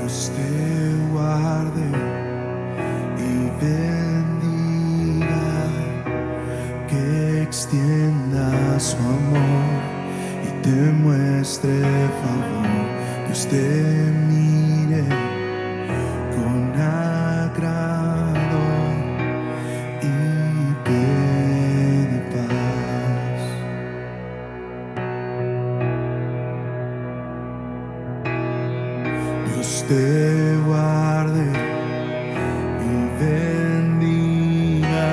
Dios te guarde y bendiga, que extienda su amor y te muestre favor. Dios te mire con agrado y te dé paz. Dios te guarde y bendiga,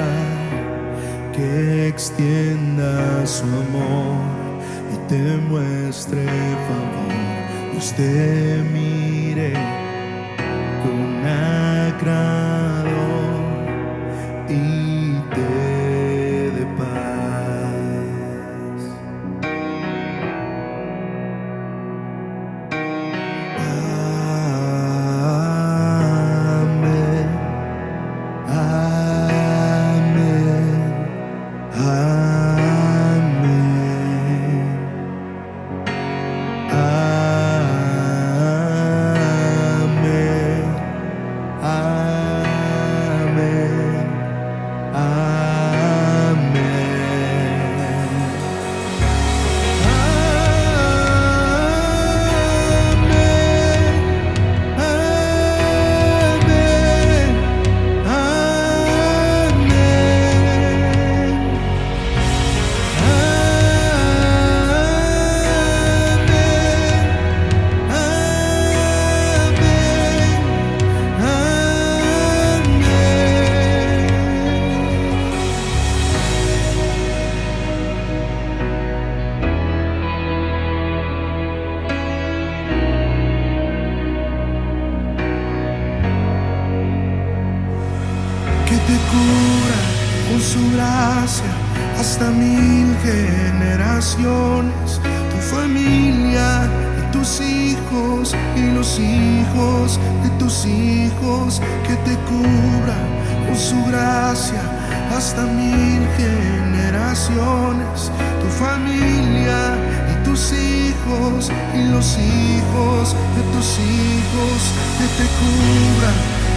que extienda su amor y te muestre favor. Dios te mire con agrado y te dé paz. Amén, amén, amén, amén, amén, que te cubra con su gracia hasta 1000 generaciones, tu familia y tus hijos y los hijos de tus hijos, que te cubra con su gracia hasta 1000 generaciones, tu familia y tus hijos y los hijos de tus hijos, que te cubra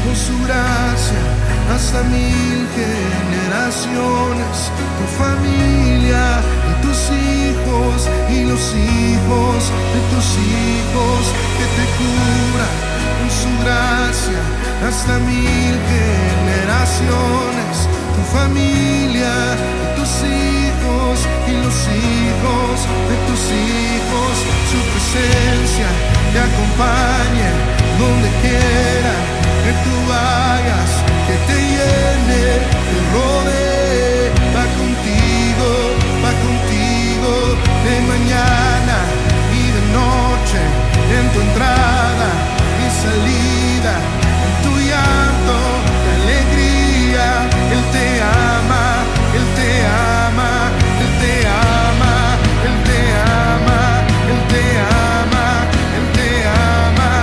con su gracia hasta 1000 generaciones, tu familia y tus hijos y los hijos de tus hijos, que te cubra con su gracia hasta 1000 generaciones, tu familia y tus hijos y los hijos de tus hijos, su presencia te acompañe donde quiera que tú vayas, que te llene, te rodee, va contigo de mañana y de noche, en tu entrada y salida, en tu llanto, de alegría. Él te ama, Él te ama, Él te ama, Él te ama, Él te ama, Él te ama.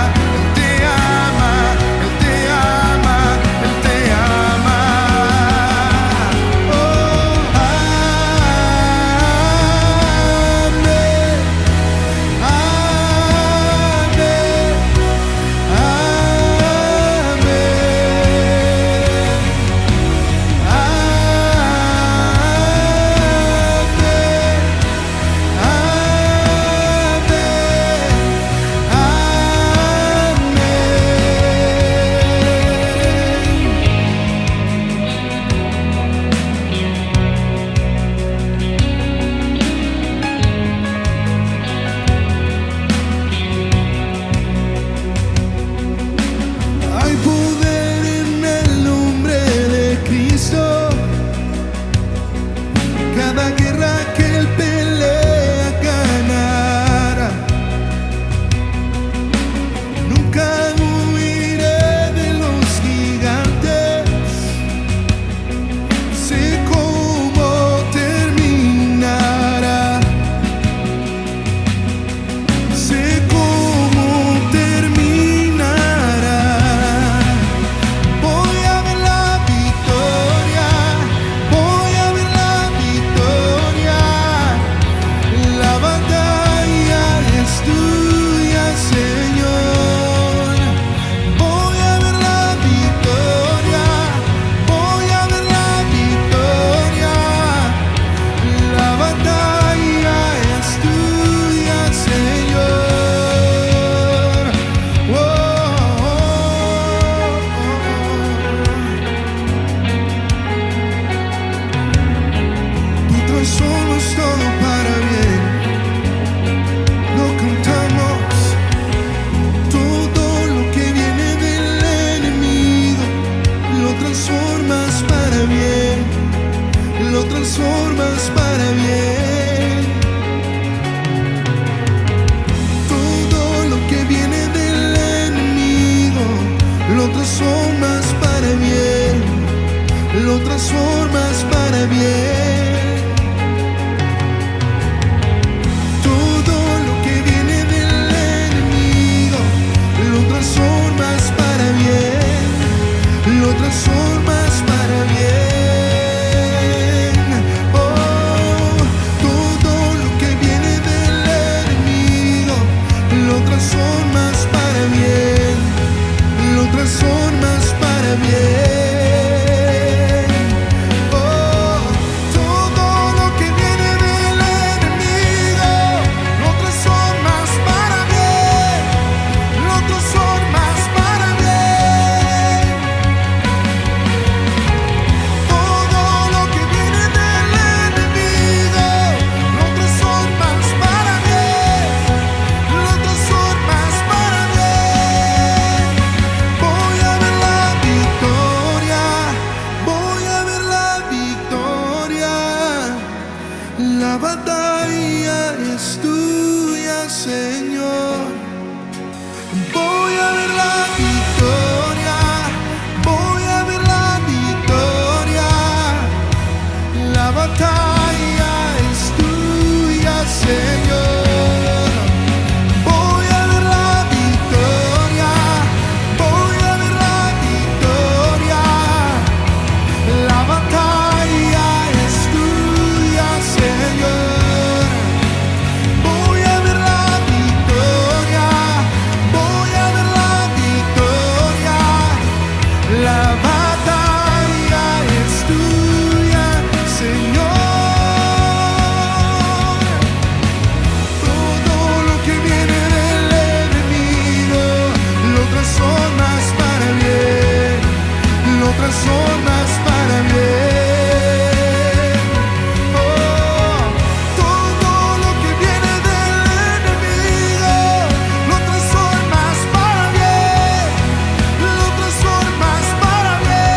transformas para bien, lo transformas para bien. Todo lo que viene del enemigo, lo transformas para bien, lo transformas para bien. Oh, todo lo que viene del enemigo, lo transformas para bien, lo transformas para bien. Oh, todo lo que viene del enemigo, lo transformas para bien, lo transformas para bien. Todo lo que viene del enemigo, lo transformas para bien, lo transformas para bien. Voy a ver la victoria, voy a ver la victoria. La batalla es tuya, Señor. Voy a ver la victoria, voy a ver la victoria. La batalla es tuya, Señor. Voy a ver la victoria, voy a ver la victoria. La batalla es tuya, Señor. Voy a ver la victoria, voy a ver la victoria. La batalla es tuya, Señor. Todo lo que viene del enemigo, lo transformas para bien, lo transformas para bien. Oh, todo lo que viene del enemigo, lo transformas para bien, lo transformas para bien.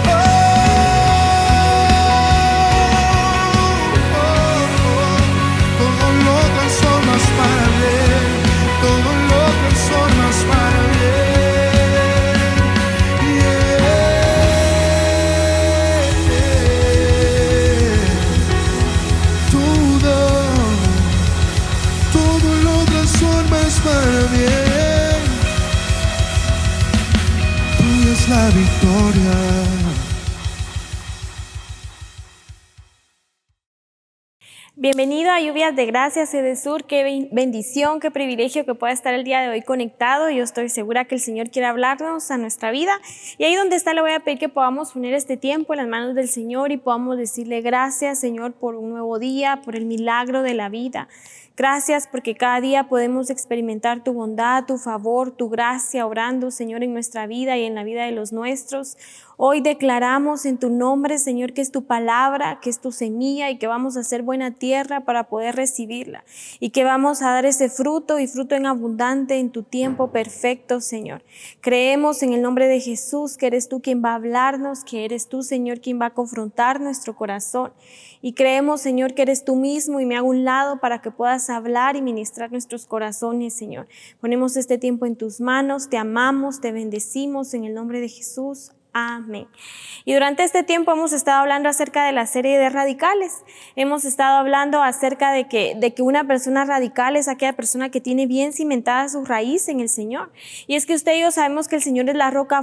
Oh, todo lo transformas para bien, todo lo transformas para bien. Todo lo transformas para bien. Tuya es la victoria. Bienvenido a Lluvias de Gracia, Sede Sur. Qué bendición, qué privilegio que pueda estar el día de hoy conectado. Yo estoy segura que el Señor quiere hablarnos a nuestra vida. Y ahí donde está le voy a pedir que podamos poner este tiempo en las manos del Señor y podamos decirle gracias, Señor, por un nuevo día, por el milagro de la vida. Gracias porque cada día podemos experimentar tu bondad, tu favor, tu gracia, obrando, Señor, en nuestra vida y en la vida de los nuestros. Hoy declaramos en tu nombre, Señor, que es tu palabra, que es tu semilla y que vamos a hacer buena tierra para poder recibirla y que vamos a dar ese fruto y fruto en abundante en tu tiempo perfecto, Señor. Creemos en el nombre de Jesús que eres tú quien va a hablarnos, que eres tú, Señor, quien va a confrontar nuestro corazón. Y creemos, Señor, que eres tú mismo y me hago a un lado para que puedas hablar y ministrar nuestros corazones, Señor. Ponemos este tiempo en tus manos, te amamos, te bendecimos en el nombre de Jesús. Amén. Y durante este tiempo hemos estado hablando acerca de la serie de radicales. Hemos estado hablando acerca de que una persona radical es aquella persona que tiene bien cimentada su raíz en el Señor. Y es que usted y yo sabemos que el Señor es la roca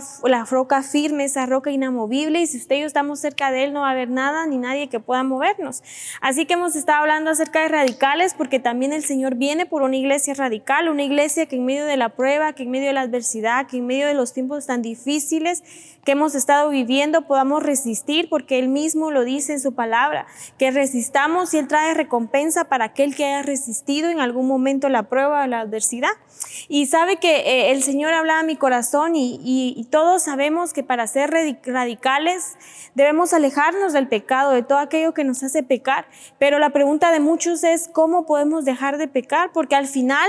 firme, esa roca inamovible, y si usted y yo estamos cerca de Él no va a haber nada ni nadie que pueda movernos. Así que hemos estado hablando acerca de radicales porque también el Señor viene por una iglesia radical, una iglesia que en medio de la prueba, que en medio de la adversidad, que en medio de los tiempos tan difíciles que hemos estado viviendo podamos resistir, porque Él mismo lo dice en su palabra, que resistamos y Él trae recompensa para aquel que haya resistido en algún momento la prueba o la adversidad. Y sabe que el Señor hablaba a mi corazón y todos sabemos que para ser radicales debemos alejarnos del pecado, de todo aquello que nos hace pecar, pero la pregunta de muchos es ¿cómo podemos dejar de pecar? Porque al final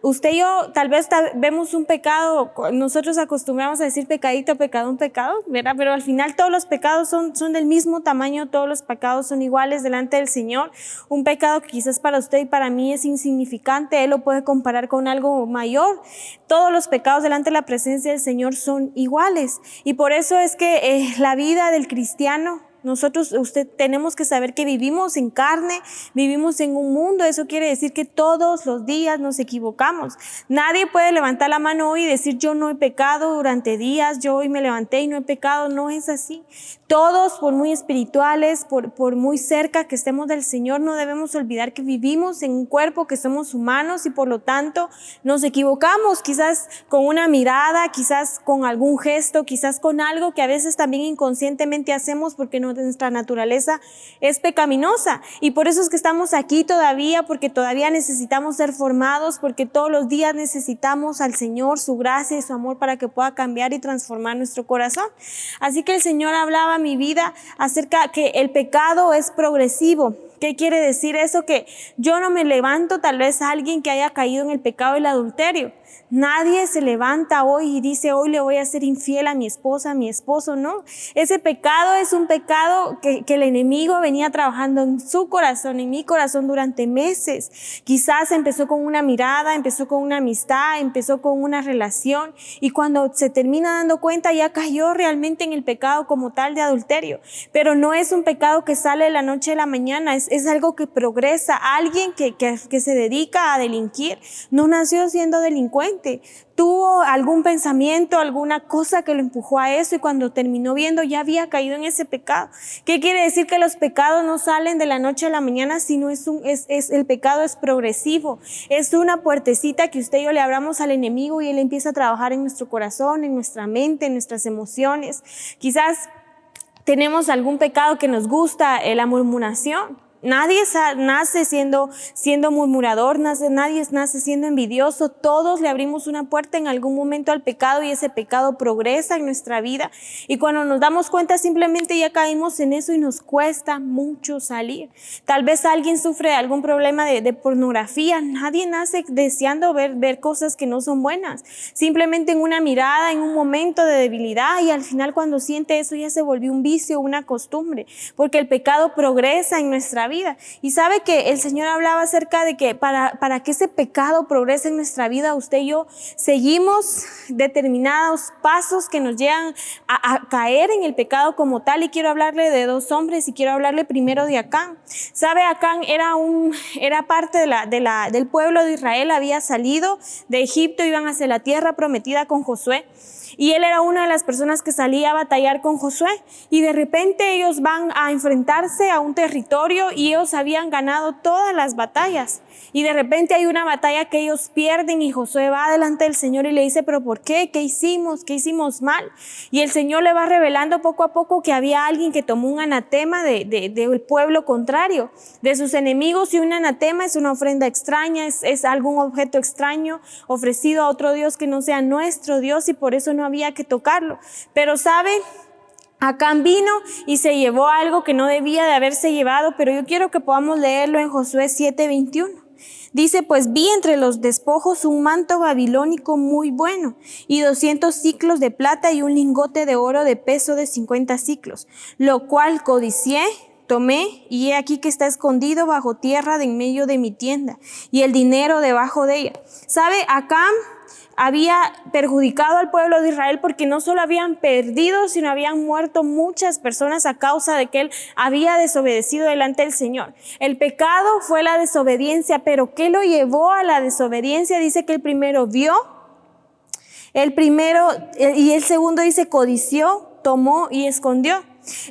Usted y yo tal vez vemos un pecado, nosotros acostumbramos a decir pecadito, pecado, un pecado, ¿verdad? Pero al final todos los pecados son del mismo tamaño, todos los pecados son iguales delante del Señor. Un pecado que quizás para usted y para mí es insignificante, Él lo puede comparar con algo mayor. Todos los pecados delante de la presencia del Señor son iguales. Y por eso es que la vida del cristiano, usted tenemos que saber que vivimos en carne, vivimos en un mundo. Eso quiere decir que todos los días nos equivocamos. Nadie puede levantar la mano hoy y decir yo no he pecado durante días, yo hoy me levanté y no he pecado. No es así. Todos, por muy espirituales, por muy cerca que estemos del Señor, no debemos olvidar que vivimos en un cuerpo, que somos humanos y por lo tanto nos equivocamos, quizás con una mirada, quizás con algún gesto, quizás con algo que a veces también inconscientemente hacemos porque nuestra naturaleza es pecaminosa. Y por eso es que estamos aquí todavía, porque todavía necesitamos ser formados, porque todos los días necesitamos al Señor, su gracia y su amor para que pueda cambiar y transformar nuestro corazón. Así que el Señor hablaba a mi vida acerca que el pecado es progresivo. ¿Qué quiere decir eso? Que yo no me levanto tal vez a alguien que haya caído en el pecado del adulterio. Nadie se levanta hoy y dice hoy le voy a ser infiel a mi esposa, a mi esposo, no. Ese pecado es un pecado que el enemigo venía trabajando en su corazón, en mi corazón durante meses. Quizás empezó con una mirada, empezó con una amistad, empezó con una relación y cuando se termina dando cuenta ya cayó realmente en el pecado como tal de adulterio. Pero no es un pecado que sale de la noche a la mañana, es algo que progresa. Alguien que se dedica a delinquir no nació siendo delincuente. Tuvo algún pensamiento, alguna cosa que lo empujó a eso y cuando terminó viendo ya había caído en ese pecado. ¿Qué quiere decir? Que los pecados no salen de la noche a la mañana, sino el pecado es progresivo. Es una puertecita que usted y yo le abramos al enemigo y él empieza a trabajar en nuestro corazón, en nuestra mente, en nuestras emociones. Quizás tenemos algún pecado que nos gusta, la murmuración. Nadie nace siendo murmurador, nadie nace siendo envidioso. Todos le abrimos una puerta en algún momento al pecado y ese pecado progresa en nuestra vida. Y cuando nos damos cuenta simplemente ya caímos en eso y nos cuesta mucho salir. Tal vez alguien sufre algún problema de pornografía. Nadie nace deseando ver cosas que no son buenas. Simplemente en una mirada, en un momento de debilidad y al final cuando siente eso ya se volvió un vicio, una costumbre. Porque el pecado progresa en nuestra vida. Y sabe que el Señor hablaba acerca de que para que ese pecado progrese en nuestra vida, usted y yo seguimos determinados pasos que nos llevan a caer en el pecado como tal. Y quiero hablarle de dos hombres y quiero hablarle primero de Acán. Sabe, Acán era parte del pueblo de Israel, había salido de Egipto, iban hacia la tierra prometida con Josué. Y él era una de las personas que salía a batallar con Josué y de repente ellos van a enfrentarse a un territorio y ellos habían ganado todas las batallas. Y de repente hay una batalla que ellos pierden y Josué va delante del Señor y le dice, ¿pero por qué? ¿Qué hicimos? ¿Qué hicimos mal? Y el Señor le va revelando poco a poco que había alguien que tomó un anatema del pueblo contrario, de sus enemigos, y un anatema es una ofrenda extraña, es algún objeto extraño ofrecido a otro Dios que no sea nuestro Dios y por eso no había que tocarlo. Pero ¿sabe? Acán vino y se llevó algo que no debía de haberse llevado, pero yo quiero que podamos leerlo en Josué 7:21. Dice, pues vi entre los despojos un manto babilónico muy bueno y 200 siclos de plata y un lingote de oro de peso de 50 siclos, lo cual codicié, tomé y he aquí que está escondido bajo tierra de en medio de mi tienda y el dinero debajo de ella. ¿Sabe? Acán había perjudicado al pueblo de Israel porque no solo habían perdido, sino habían muerto muchas personas a causa de que él había desobedecido delante del Señor. El pecado fue la desobediencia, pero ¿qué lo llevó a la desobediencia? Dice que el primero vio, y el segundo dice codició, tomó y escondió.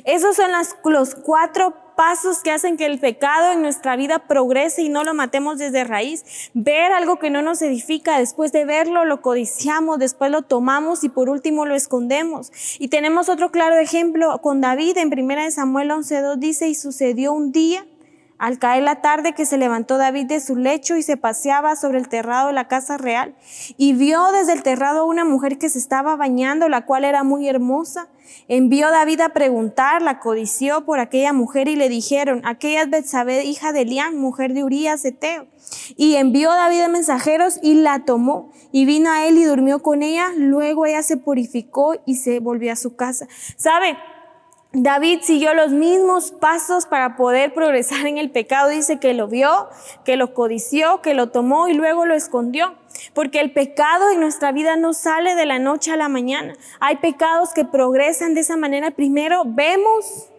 Esos son los 4 pasos que hacen que el pecado en nuestra vida progrese y no lo matemos desde raíz. Ver algo que no nos edifica, después de verlo lo codiciamos, después lo tomamos y por último lo escondemos. Y tenemos otro claro ejemplo con David en 1 Samuel 11:2 dice, y sucedió un día Al caer la tarde que se levantó David de su lecho y se paseaba sobre el terrado de la casa real, y vio desde el terrado a una mujer que se estaba bañando, la cual era muy hermosa. Envió David a preguntar, la codició por aquella mujer, y le dijeron: aquella es Betsabé, hija de Elián, mujer de Urías Heteo. Y envió David a mensajeros y la tomó, y vino a él y durmió con ella. Luego ella se purificó y se volvió a su casa. ¿Sabe? David siguió los mismos pasos para poder progresar en el pecado. Dice que lo vio, que lo codició, que lo tomó y luego lo escondió. Porque el pecado en nuestra vida no sale de la noche a la mañana. Hay pecados que progresan de esa manera. Primero vemos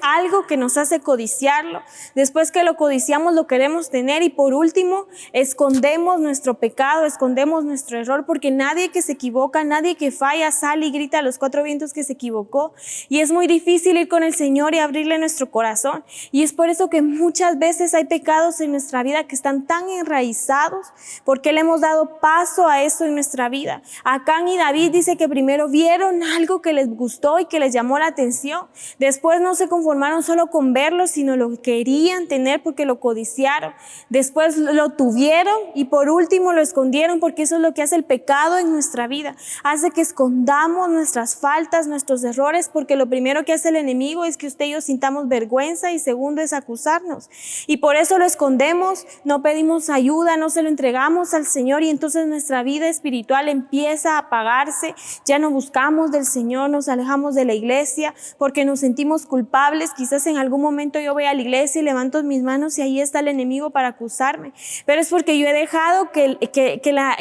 algo que nos hace codiciarlo, después que lo codiciamos lo queremos tener, y por último escondemos nuestro pecado, escondemos nuestro error, porque nadie que se equivoca, nadie que falla sale y grita a los cuatro vientos que se equivocó, y es muy difícil ir con el Señor y abrirle nuestro corazón. Y es por eso que muchas veces hay pecados en nuestra vida que están tan enraizados, porque le hemos dado paso a eso en nuestra vida. Acán y David dice que primero vieron algo que les gustó y que les llamó la atención. Después no se conformaron solo con verlo, sino lo querían tener porque lo codiciaron. Después lo tuvieron y por último lo escondieron, porque eso es lo que hace el pecado en nuestra vida. Hace que escondamos nuestras faltas, nuestros errores, porque lo primero que hace el enemigo es que usted y yo sintamos vergüenza, y segundo es acusarnos. Y por eso lo escondemos, no pedimos ayuda, no se lo entregamos al Señor, y entonces nuestra vida espiritual empieza a apagarse. Ya no buscamos del Señor, nos alejamos de la iglesia porque nos sentimos culpables. Quizás en algún momento yo voy a la iglesia y levanto mis manos y ahí está el enemigo para acusarme, pero es porque yo he dejado que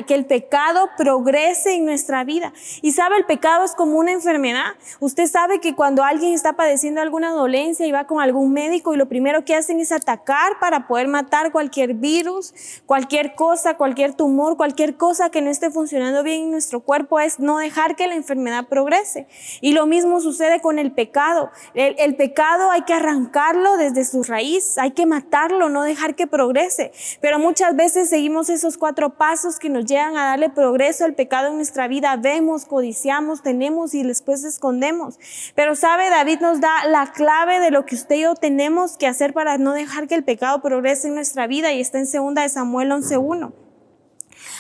el pecado progrese en nuestra vida. Y sabe, el pecado es como una enfermedad. Usted sabe que cuando alguien está padeciendo alguna dolencia y va con algún médico, y lo primero que hacen es atacar para poder matar cualquier virus, cualquier cosa, cualquier tumor, cualquier cosa que no esté funcionando bien en nuestro cuerpo, es no dejar que la enfermedad progrese. Y lo mismo sucede con el pecado. El pecado hay que arrancarlo desde su raíz, hay que matarlo, no dejar que progrese. Pero muchas veces seguimos esos 4 pasos que nos llevan a darle progreso al pecado en nuestra vida. Vemos, codiciamos, tenemos y después escondemos. Pero sabe, David nos da la clave de lo que usted y yo tenemos que hacer para no dejar que el pecado progrese en nuestra vida, y está en 2 Samuel 11:1.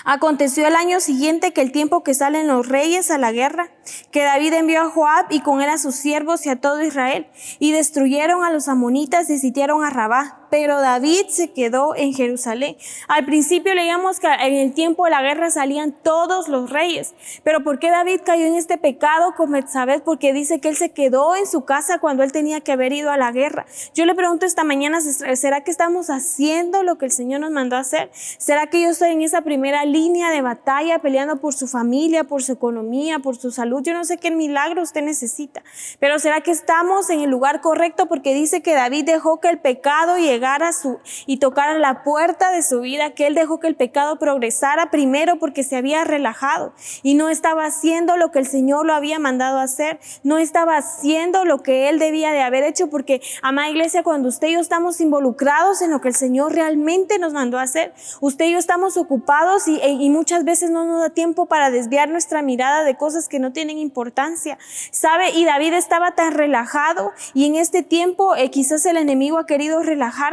Aconteció el año siguiente, que el tiempo que salen los reyes a la guerra, que David envió a Joab y con él a sus siervos y a todo Israel, y destruyeron a los amonitas y sitiaron a Rabá. Pero David se quedó en Jerusalén. Al principio leíamos que en el tiempo de la guerra salían todos los reyes. Pero ¿por qué David cayó en este pecado con Betsabé? Porque dice que él se quedó en su casa cuando él tenía que haber ido a la guerra. Yo le pregunto esta mañana, ¿será que estamos haciendo lo que el Señor nos mandó a hacer? ¿Será que yo estoy en esa primera línea de batalla peleando por su familia, por su economía, por su salud? Yo no sé qué milagro usted necesita, pero ¿será que estamos en el lugar correcto? Porque dice que David dejó que el pecado llegara y tocara la puerta de su vida, que él dejó que el pecado progresara primero porque se había relajado y no estaba haciendo lo que el Señor lo había mandado a hacer, no estaba haciendo lo que él debía de haber hecho. Porque, amada iglesia, cuando usted y yo estamos involucrados en lo que el Señor realmente nos mandó a hacer, usted y yo estamos ocupados y muchas veces no nos da tiempo para desviar nuestra mirada de cosas que no tienen importancia, ¿sabe? Y David estaba tan relajado, y en este tiempo quizás el enemigo ha querido relajarnos.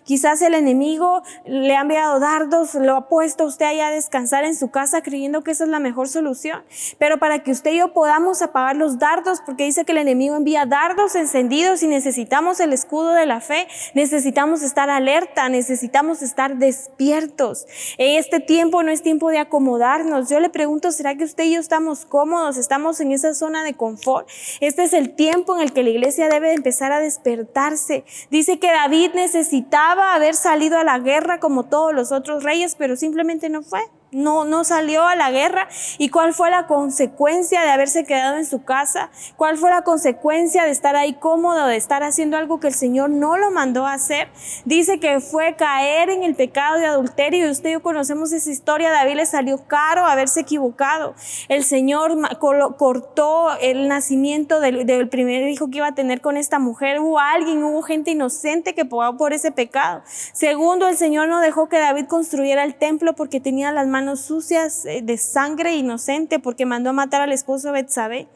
Quizás el enemigo le ha enviado dardos, lo ha puesto a usted allá a descansar en su casa creyendo que esa es la mejor solución. Pero para que usted y yo podamos apagar los dardos, porque dice que el enemigo envía dardos encendidos, y necesitamos el escudo de la fe, necesitamos estar alerta, necesitamos estar despiertos. En este tiempo no es tiempo de acomodarnos. Yo le pregunto, ¿será que usted y yo estamos cómodos? ¿Estamos en esa zona de confort? Este es el tiempo en el que la iglesia debe empezar a despertarse. Dice que David necesitaba haber salido a la guerra como todos los otros reyes, pero simplemente no fue. No salió a la guerra. ¿Y cuál fue la consecuencia de haberse quedado en su casa? ¿Cuál fue la consecuencia de estar ahí cómodo, de estar haciendo algo que el Señor no lo mandó a hacer? Dice que fue caer en el pecado de adulterio, y usted y yo conocemos esa historia. A David le salió caro haberse equivocado. El Señor cortó el nacimiento del primer hijo que iba a tener con esta mujer. Hubo gente inocente que pagó por ese pecado. Segundo, el Señor no dejó que David construyera el templo porque tenía las manos manos sucias de sangre inocente porque mandó a matar al esposo de Betsabé.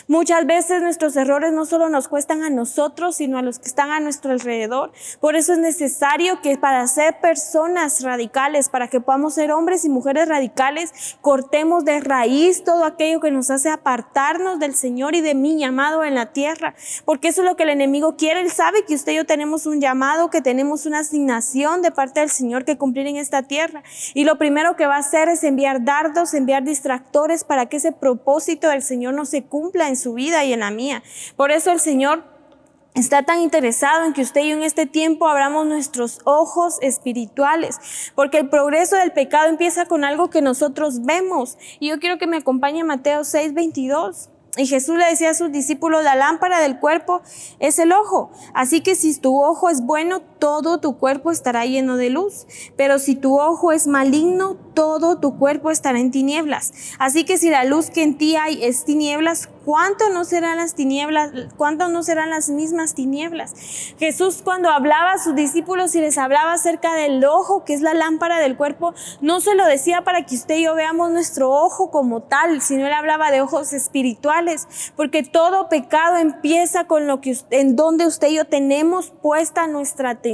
Muchas veces nuestros errores no solo nos cuestan a nosotros, sino a los que están a nuestro alrededor. Por eso es necesario que para ser personas radicales, para que podamos ser hombres y mujeres radicales, cortemos de raíz todo aquello que nos hace apartarnos del Señor y de mi llamado en la tierra. Porque eso es lo que el enemigo quiere. Él sabe que usted y yo tenemos un llamado, que tenemos una asignación de parte del Señor que cumplir en esta tierra. Y lo primero que va a hacer es enviar dardos, enviar distractores para que ese propósito del Señor no se cumpla en su vida y en la mía. Por eso el Señor está tan interesado en que usted y yo en este tiempo abramos nuestros ojos espirituales, porque el progreso del pecado empieza con algo que nosotros vemos. Y yo quiero que me acompañe a Mateo 6:22. Y Jesús le decía a sus discípulos: la lámpara del cuerpo es el ojo. Así que si tu ojo es bueno, todo tu cuerpo estará lleno de luz. Pero si tu ojo es maligno, todo tu cuerpo estará en tinieblas. Así que si la luz que en ti hay es tinieblas, ¿cuánto no serán las tinieblas? ¿Cuánto no serán las mismas tinieblas? Jesús, cuando hablaba a sus discípulos y les hablaba acerca del ojo, que es la lámpara del cuerpo, no se lo decía para que usted y yo veamos nuestro ojo como tal, sino él hablaba de ojos espirituales, porque todo pecado empieza con lo que en donde usted y yo tenemos puesta nuestra atención.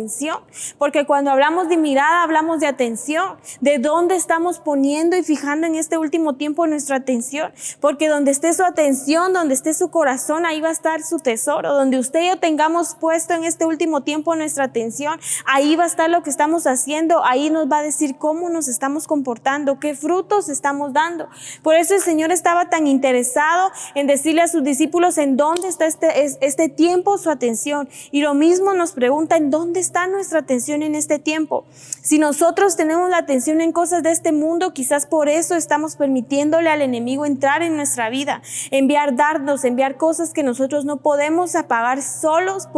Porque cuando hablamos de mirada, hablamos de atención, de dónde estamos poniendo y fijando en este último tiempo nuestra atención. Porque donde esté su atención, donde esté su corazón, ahí va a estar su tesoro. Donde usted y yo tengamos puesto en este último tiempo nuestra atención, ahí va a estar lo que estamos haciendo. Ahí nos va a decir cómo nos estamos comportando, qué frutos estamos dando. Por eso el Señor estaba tan interesado en decirle a sus discípulos en dónde está este tiempo su atención. Y lo mismo nos pregunta: ¿en dónde está nuestra atención en este tiempo? Si nosotros tenemos la atención en cosas de este mundo, quizás por eso estamos permitiéndole al enemigo entrar en nuestra vida, enviar dardos, enviar cosas que nosotros no podemos apagar solos,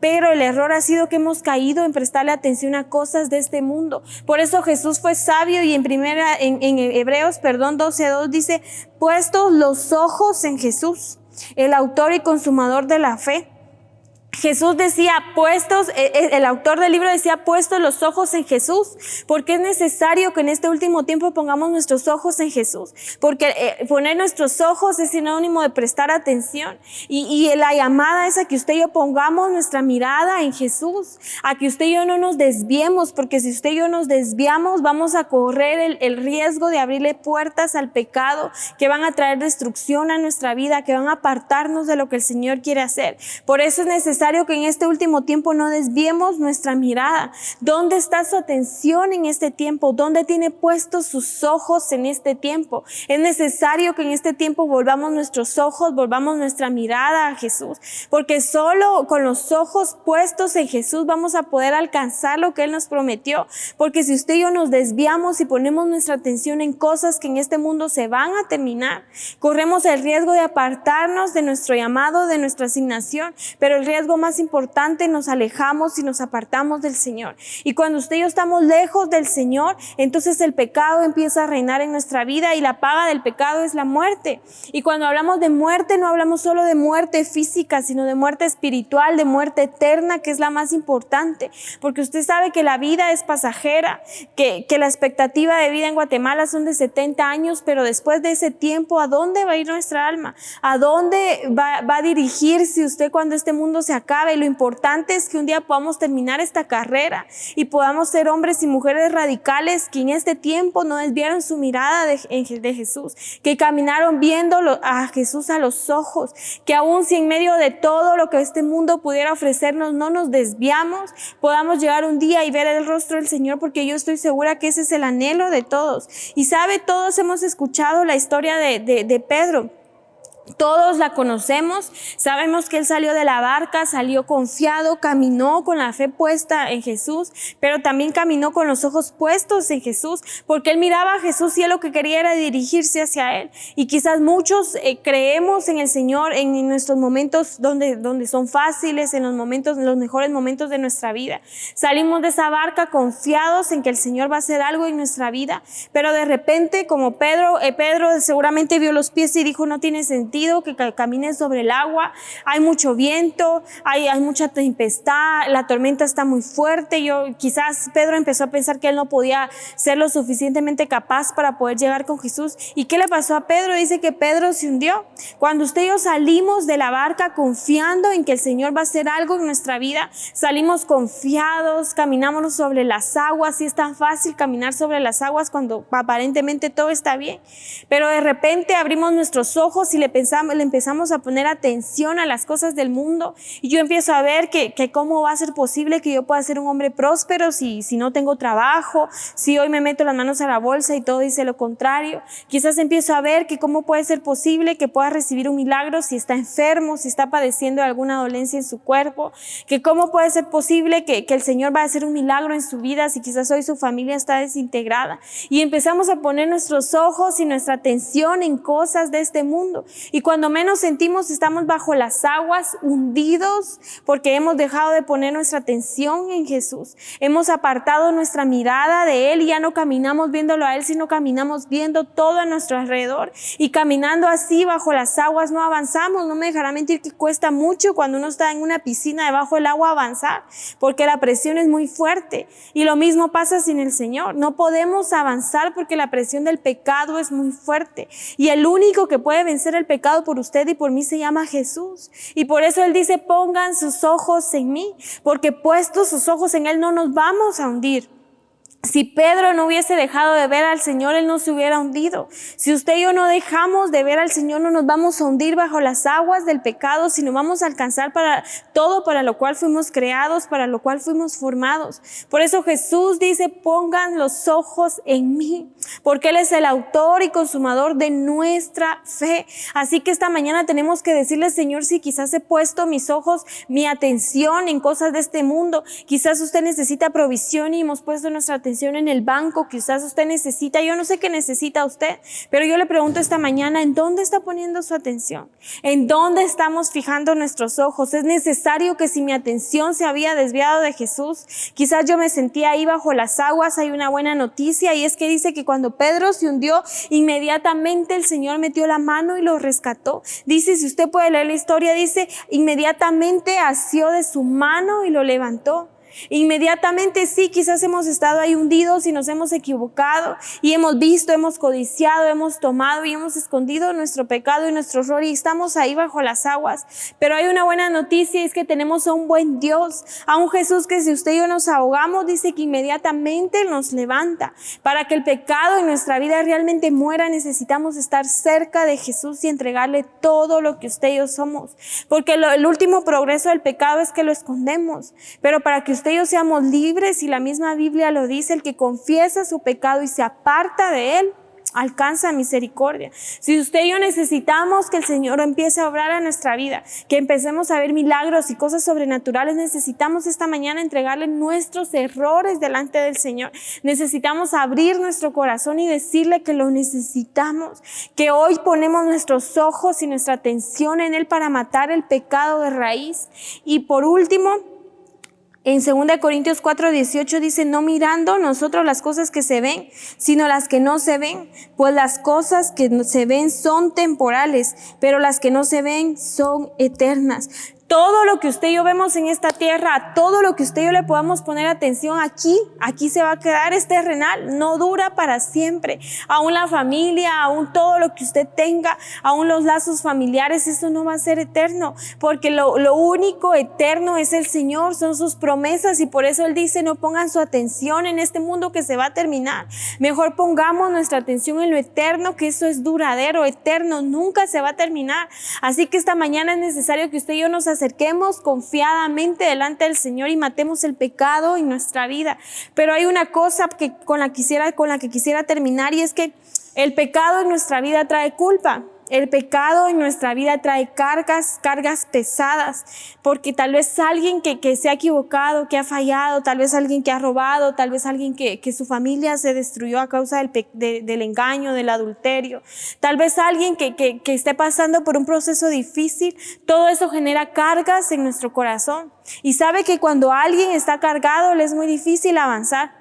pero el error ha sido que hemos caído en prestarle atención a cosas de este mundo. Por eso Jesús fue sabio y en Hebreos 12:2 dice: puestos los ojos en Jesús, el autor y consumador de la fe. Jesús decía el autor del libro decía: puestos los ojos en Jesús, porque es necesario que en este último tiempo pongamos nuestros ojos en Jesús, porque poner nuestros ojos es sinónimo de prestar atención, y la llamada es a que usted y yo pongamos nuestra mirada en Jesús, a que usted y yo no nos desviemos, porque si usted y yo nos desviamos, vamos a correr el riesgo de abrirle puertas al pecado que van a traer destrucción a nuestra vida, que van a apartarnos de lo que el Señor quiere hacer. Por eso es necesario que en este último tiempo no desviemos nuestra mirada. ¿Dónde está su atención en este tiempo? ¿Dónde tiene puestos sus ojos en este tiempo? Es necesario que en este tiempo volvamos nuestros ojos, volvamos nuestra mirada a Jesús, porque solo con los ojos puestos en Jesús vamos a poder alcanzar lo que Él nos prometió. Porque si usted y yo nos desviamos y ponemos nuestra atención en cosas que en este mundo se van a terminar, corremos el riesgo de apartarnos de nuestro llamado, de nuestra asignación, pero el riesgo más importante, nos alejamos y nos apartamos del Señor. Y cuando usted y yo estamos lejos del Señor, entonces el pecado empieza a reinar en nuestra vida, y la paga del pecado es la muerte. Y cuando hablamos de muerte, no hablamos solo de muerte física, sino de muerte espiritual, de muerte eterna, que es la más importante. Porque usted sabe que la vida es pasajera, que la expectativa de vida en Guatemala son de 70 años, pero después de ese tiempo, ¿a dónde va a ir nuestra alma? ¿A dónde va a dirigirse usted cuando este mundo se acabe? Lo importante es que un día podamos terminar esta carrera y podamos ser hombres y mujeres radicales que en este tiempo no desviaron su mirada de Jesús, que caminaron viendo a Jesús a los ojos, que aun si en medio de todo lo que este mundo pudiera ofrecernos no nos desviamos, podamos llegar un día y ver el rostro del Señor, porque yo estoy segura que ese es el anhelo de todos. Y sabe, todos hemos escuchado la historia de Pedro. Todos la conocemos, sabemos que él salió de la barca, salió confiado, caminó con la fe puesta en Jesús, pero también caminó con los ojos puestos en Jesús, porque él miraba a Jesús y él lo que quería era dirigirse hacia él. Y quizás muchos creemos en el Señor en nuestros momentos donde son fáciles, en los mejores momentos de nuestra vida. Salimos de esa barca confiados en que el Señor va a hacer algo en nuestra vida, pero de repente, como Pedro seguramente vio los pies y dijo: no tiene sentido. comprometido que camines sobre el agua. Hay mucho viento, hay mucha tempestad, la tormenta está muy fuerte. Quizás Pedro empezó a pensar que él no podía ser lo suficientemente capaz para poder llegar con Jesús. ¿Y qué le pasó a Pedro? Dice que Pedro se hundió. Cuando usted y yo salimos de la barca confiando en que el Señor va a hacer algo en nuestra vida, salimos confiados, caminamos sobre las aguas. Y es tan fácil caminar sobre las aguas cuando aparentemente todo está bien, pero de repente abrimos nuestros ojos y le empezamos a poner atención a las cosas del mundo, y yo empiezo a ver que cómo va a ser posible que yo pueda ser un hombre próspero si no tengo trabajo, si hoy me meto las manos a la bolsa y todo dice lo contrario. Quizás empiezo a ver que cómo puede ser posible que pueda recibir un milagro si está enfermo, si está padeciendo de alguna dolencia en su cuerpo, que cómo puede ser posible que el Señor va a hacer un milagro en su vida si quizás hoy su familia está desintegrada. Y empezamos a poner nuestros ojos y nuestra atención en cosas de este mundo, y cuando menos sentimos estamos bajo las aguas, hundidos, porque hemos dejado de poner nuestra atención en Jesús. Hemos apartado nuestra mirada de Él y ya no caminamos viéndolo a Él, sino caminamos viendo todo a nuestro alrededor, y caminando así bajo las aguas no avanzamos. No me dejará mentir que cuesta mucho cuando uno está en una piscina debajo del agua avanzar, porque la presión es muy fuerte, y lo mismo pasa sin el Señor. No podemos avanzar porque la presión del pecado es muy fuerte, y el único que puede vencer el pecado por usted y por mí se llama Jesús. Y por eso Él dice: pongan sus ojos en mí, porque puestos sus ojos en Él no nos vamos a hundir. Si Pedro no hubiese dejado de ver al Señor, él no se hubiera hundido. Si usted y yo no dejamos de ver al Señor, no nos vamos a hundir bajo las aguas del pecado, sino vamos a alcanzar para todo para lo cual fuimos creados, para lo cual fuimos formados. Por eso Jesús dice: pongan los ojos en mí, porque Él es el autor y consumador de nuestra fe. Así que esta mañana tenemos que decirle: Señor, si quizás he puesto mis ojos, mi atención en cosas de este mundo, quizás usted necesita provisión y hemos puesto nuestra atención en el banco, quizás usted necesita, yo no sé qué necesita usted, pero yo le pregunto esta mañana: ¿en dónde está poniendo su atención? ¿En dónde estamos fijando nuestros ojos? Es necesario que, si mi atención se había desviado de Jesús, quizás yo me sentía ahí bajo las aguas, hay una buena noticia, y es que dice que cuando Pedro se hundió, inmediatamente el Señor metió la mano y lo rescató. Dice, si usted puede leer la historia, dice: inmediatamente asió de su mano y lo levantó. Inmediatamente, sí, quizás hemos estado ahí hundidos y nos hemos equivocado y hemos visto, hemos codiciado, hemos tomado y hemos escondido nuestro pecado y nuestro error, y estamos ahí bajo las aguas. Pero hay una buena noticia, y es que tenemos a un buen Dios, a un Jesús que, si usted y yo nos ahogamos, dice que inmediatamente nos levanta. Para que el pecado en nuestra vida realmente muera, necesitamos estar cerca de Jesús y entregarle todo lo que usted y yo somos, porque el último progreso del pecado es que lo escondemos. Pero para que usted y yo seamos libres, y la misma Biblia lo dice: el que confiesa su pecado y se aparta de él alcanza misericordia. Si usted y yo necesitamos que el Señor empiece a obrar a nuestra vida, que empecemos a ver milagros y cosas sobrenaturales, necesitamos esta mañana entregarle nuestros errores delante del Señor. Necesitamos abrir nuestro corazón y decirle que lo necesitamos, que hoy ponemos nuestros ojos y nuestra atención en Él para matar el pecado de raíz. Y por último, en 2 Corintios 4:18 dice: no mirando nosotros las cosas que se ven, sino las que no se ven, pues las cosas que se ven son temporales, pero las que no se ven son eternas. Todo lo que usted y yo vemos en esta tierra, todo lo que usted y yo le podamos poner atención aquí se va a quedar, es terrenal, no dura para siempre. Aún la familia, aún todo lo que usted tenga, aún los lazos familiares, eso no va a ser eterno, porque lo único eterno es el Señor, son sus promesas, y por eso Él dice: no pongan su atención en este mundo que se va a terminar, mejor pongamos nuestra atención en lo eterno, que eso es duradero, eterno, nunca se va a terminar. Así que esta mañana es necesario que usted y yo nos acerquemos confiadamente delante del Señor y matemos el pecado en nuestra vida. Pero hay una cosa con la que quisiera terminar, y es que el pecado en nuestra vida trae culpa. El pecado en nuestra vida trae cargas pesadas, porque tal vez alguien que se ha equivocado, que ha fallado, tal vez alguien que ha robado, tal vez alguien que su familia se destruyó a causa del engaño, del adulterio, tal vez alguien que esté pasando por un proceso difícil. Todo eso genera cargas en nuestro corazón, y sabe que cuando alguien está cargado le es muy difícil avanzar.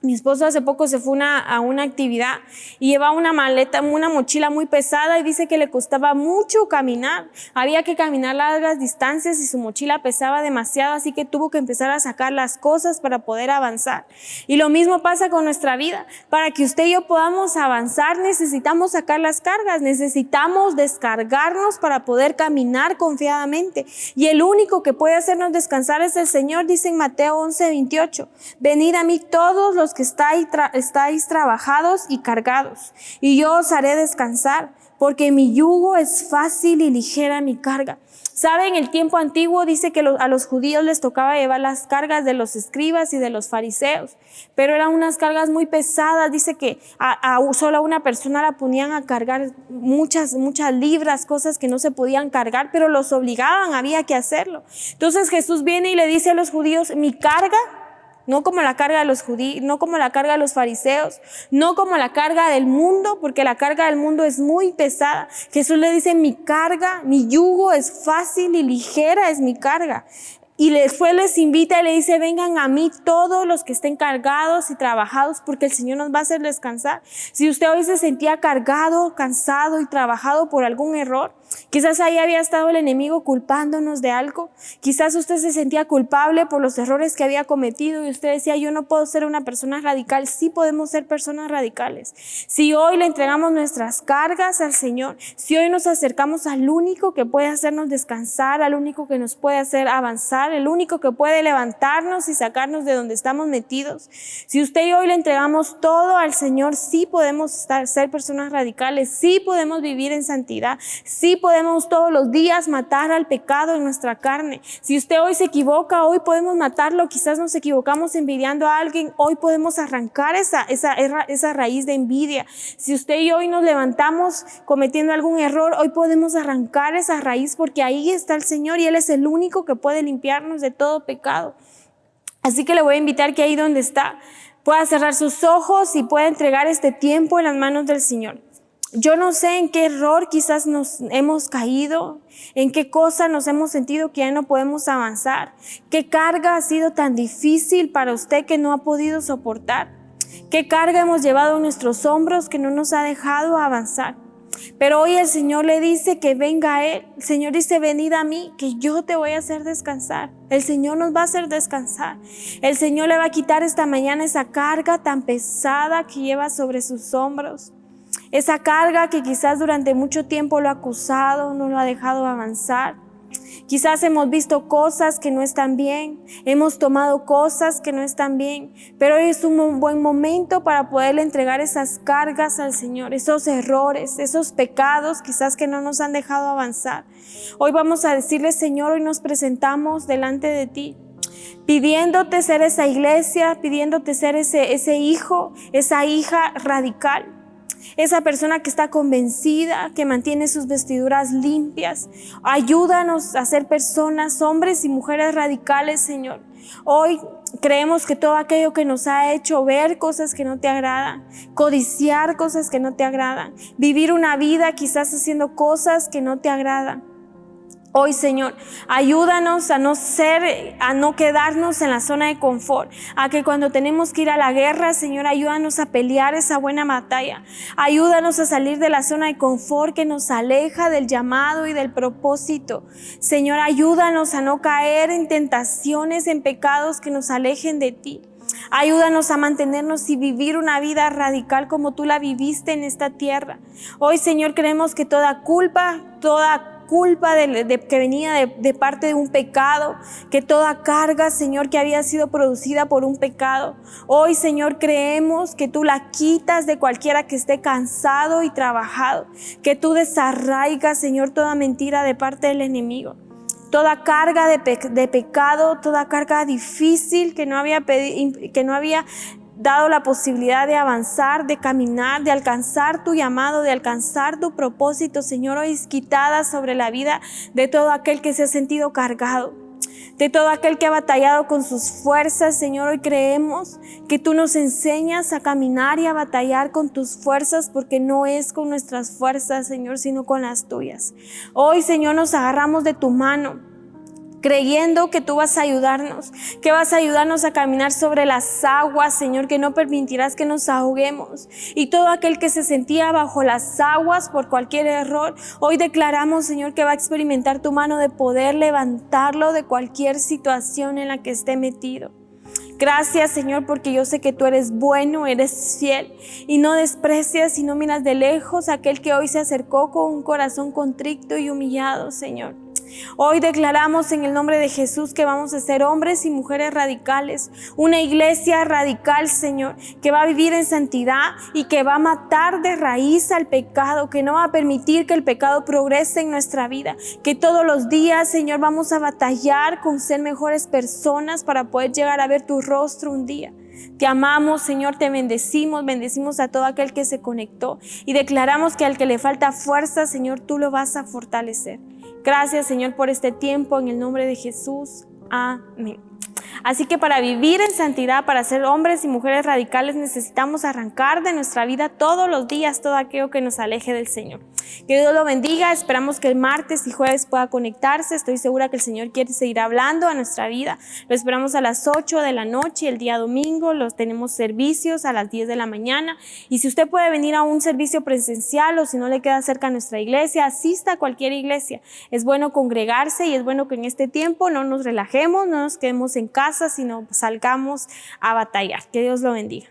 Mi esposo hace poco se fue a una actividad y llevaba una maleta, una mochila muy pesada y dice que le costaba mucho caminar. Había que caminar largas distancias y su mochila pesaba demasiado, así que tuvo que empezar a sacar las cosas para poder avanzar. Y lo mismo pasa con nuestra vida. Para que usted y yo podamos avanzar, necesitamos sacar las cargas, necesitamos descargarnos para poder caminar confiadamente. Y el único que puede hacernos descansar es el Señor, dice en Mateo 11:28. Venid a mí todos los que estáis trabajados y cargados, y yo os haré descansar, porque mi yugo es fácil y ligera mi carga. ¿Saben? En el tiempo antiguo dice que a los judíos les tocaba llevar las cargas de los escribas y de los fariseos, pero eran unas cargas muy pesadas. Dice que solo a una persona la ponían a cargar muchas libras, cosas que no se podían cargar, pero los obligaban, había que hacerlo. Entonces Jesús viene y le dice a los judíos, mi carga, no como la carga de los judíos, no como la carga de los fariseos, no como la carga del mundo, porque la carga del mundo es muy pesada. Jesús le dice, mi carga, mi yugo es fácil y ligera es mi carga. Y después les invita y le dice, vengan a mí todos los que estén cargados y trabajados, porque el Señor nos va a hacer descansar. Si usted hoy se sentía cargado, cansado y trabajado por algún error, quizás ahí había estado el enemigo culpándonos de algo. Quizás usted se sentía culpable por los errores que había cometido y usted decía, yo no puedo ser una persona radical. Sí podemos ser personas radicales. Si hoy le entregamos nuestras cargas al Señor, si hoy nos acercamos al único que puede hacernos descansar, al único que nos puede hacer avanzar, el único que puede levantarnos y sacarnos de donde estamos metidos. Si usted y hoy le entregamos todo al Señor, sí podemos ser personas radicales, sí podemos vivir en santidad, sí podemos todos los días matar al pecado en nuestra carne. Si usted hoy se equivoca, hoy podemos matarlo. Quizás nos equivocamos envidiando a alguien, hoy podemos arrancar esa raíz de envidia. Si usted y hoy nos levantamos cometiendo algún error, hoy podemos arrancar esa raíz, porque ahí está el Señor y Él es el único que puede limpiarnos de todo pecado. Así que le voy a invitar que ahí donde está pueda cerrar sus ojos y pueda entregar este tiempo en las manos del Señor. Yo no sé en qué error quizás nos hemos caído, en qué cosa nos hemos sentido que ya no podemos avanzar, qué carga ha sido tan difícil para usted que no ha podido soportar, qué carga hemos llevado en nuestros hombros que no nos ha dejado avanzar. Pero hoy el Señor le dice que venga a Él. El Señor dice, venid a mí, que yo te voy a hacer descansar. El Señor nos va a hacer descansar. El Señor le va a quitar esta mañana esa carga tan pesada que lleva sobre sus hombros. Esa carga que quizás durante mucho tiempo lo ha acusado, no lo ha dejado avanzar. Quizás hemos visto cosas que no están bien, hemos tomado cosas que no están bien, pero hoy es un buen momento para poderle entregar esas cargas al Señor, esos errores, esos pecados quizás que no nos han dejado avanzar. Hoy vamos a decirle, Señor, hoy nos presentamos delante de ti, pidiéndote ser esa iglesia, pidiéndote ser ese hijo, esa hija radical. Esa persona que está convencida, que mantiene sus vestiduras limpias. Ayúdanos a ser personas, hombres y mujeres radicales, Señor. Hoy creemos que todo aquello que nos ha hecho ver cosas que no te agradan, codiciar cosas que no te agradan, vivir una vida quizás haciendo cosas que no te agradan. Hoy, Señor, ayúdanos a no quedarnos en la zona de confort, a que cuando tenemos que ir a la guerra, Señor, ayúdanos a pelear esa buena batalla. Ayúdanos a salir de la zona de confort que nos aleja del llamado y del propósito. Señor, ayúdanos a no caer en tentaciones, en pecados que nos alejen de ti. Ayúdanos a mantenernos y vivir una vida radical como tú la viviste en esta tierra. Hoy, Señor, creemos que toda culpa que venía de parte de un pecado, que toda carga, Señor, que había sido producida por un pecado, hoy, Señor, creemos que tú la quitas de cualquiera que esté cansado y trabajado, que tú desarraigas, Señor, toda mentira de parte del enemigo. Toda carga de pecado, toda carga difícil que no había dado la posibilidad de avanzar, de caminar, de alcanzar tu llamado, de alcanzar tu propósito, Señor, hoy es quitada sobre la vida de todo aquel que se ha sentido cargado, de todo aquel que ha batallado con sus fuerzas. Señor, hoy creemos que tú nos enseñas a caminar y a batallar con tus fuerzas, porque no es con nuestras fuerzas, Señor, sino con las tuyas. Hoy, Señor, nos agarramos de tu mano. creyendo que tú vas a ayudarnos, que vas a ayudarnos a caminar sobre las aguas, Señor, que no permitirás que nos ahoguemos. Y todo aquel que se sentía bajo las aguas por cualquier error, hoy declaramos, Señor, que va a experimentar tu mano de poder levantarlo de cualquier situación en la que esté metido. Gracias, Señor, porque yo sé que tú eres bueno, eres fiel y no desprecias y no miras de lejos a aquel que hoy se acercó con un corazón contrito y humillado, Señor. Hoy declaramos en el nombre de Jesús que vamos a ser hombres y mujeres radicales, una iglesia radical, Señor, que va a vivir en santidad y que va a matar de raíz al pecado, que no va a permitir que el pecado progrese en nuestra vida, que todos los días, Señor, vamos a batallar con ser mejores personas para poder llegar a ver tu rostro un día. Te amamos, Señor, te bendecimos a todo aquel que se conectó y declaramos que al que le falta fuerza, Señor, tú lo vas a fortalecer. Gracias, Señor, por este tiempo, en el nombre de Jesús. Amén. Así que para vivir en santidad, para ser hombres y mujeres radicales, necesitamos arrancar de nuestra vida todos los días todo aquello que nos aleje del Señor. Que Dios lo bendiga. Esperamos que el martes y jueves pueda conectarse. Estoy segura que el Señor quiere seguir hablando a nuestra vida. Lo esperamos a las 8 de la noche, el día domingo. Tenemos servicios a las 10 de la mañana. Y si usted puede venir a un servicio presencial o si no le queda cerca a nuestra iglesia, asista a cualquier iglesia. Es bueno congregarse y es bueno que en este tiempo no nos relajemos, no nos quedemos en casa, sino salgamos a batallar. Que Dios lo bendiga.